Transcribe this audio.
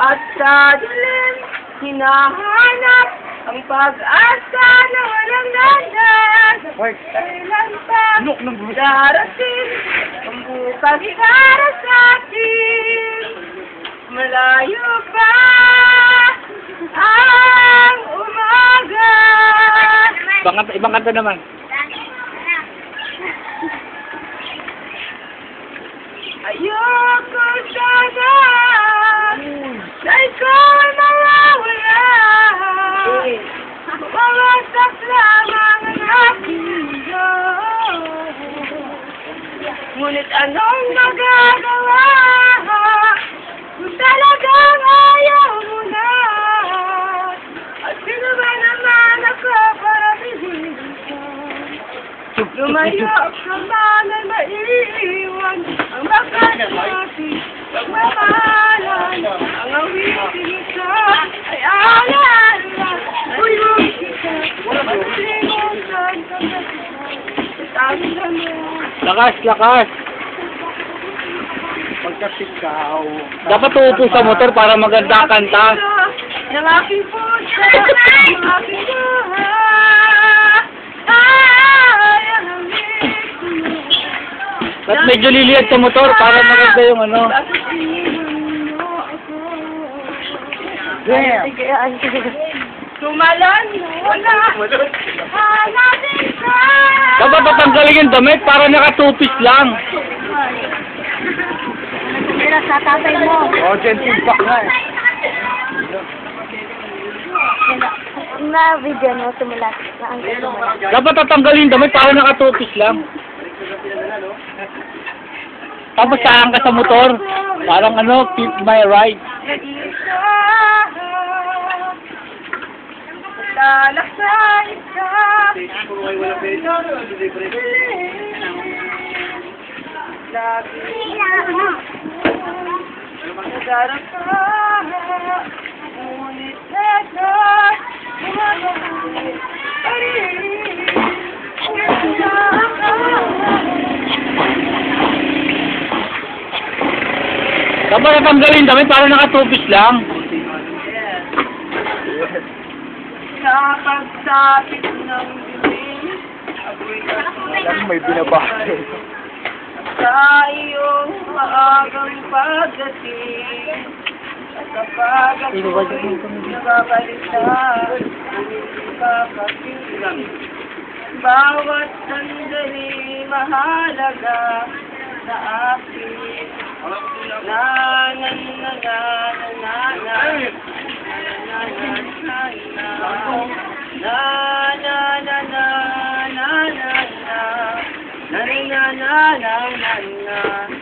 At sa dilim, hinahanap ang pag-asa na walang landas. Kailan pa darating ang bukas para sa atin? Malayo pa ang umaga. Ibang kanta naman. Ayoko sana na ikaw ay mawawala. Mawasak lamang ang aking Diyos. Ngunit anong magagawa kung talagang ayaw mo na? At sino ba naman ako para piliin ka? Lumayo ka man ay maiiwan ang bakat natin pagmamahalan. Ang awitin ka ay alala. Uyong kita, matilimutan ka na sabi na mo. Lakas, lakas. Pagkasikaw. Dapat uupo sa motor para maganda ang kanta. Ng aking puso, ng aking buhay. Ay, ang hangin ko. At medyo liliyad sa motor para maganda yung ano. Bakit iniwan mo ako? Damn! Tumalon muna. Hanapin ka. Dapat tatanggalin yung damit para nakatupis lang. Pero sa tatay mo. Oh, gentle back na eh. Na video mo sumulat na ang sumulat. Dapat tatanggalin yung damit para nakatupis lang. Tapos saan ka sa motor? Parang ano, keep my ride. Nag-iisa. Lalakay ka. Lagi nadarap ka. Ngunit agad umabalik pa rin. Dapat tatanggalin yung damit para nakatupis lang. Sa pagsapit ng dilim, ako'y Alam, may binabasa. sa iyong maagang pagdating. At kapag ako'y nababalita, kakapiling. Bawat sandali mahalaga sa akin. Na na na na na na na na na na na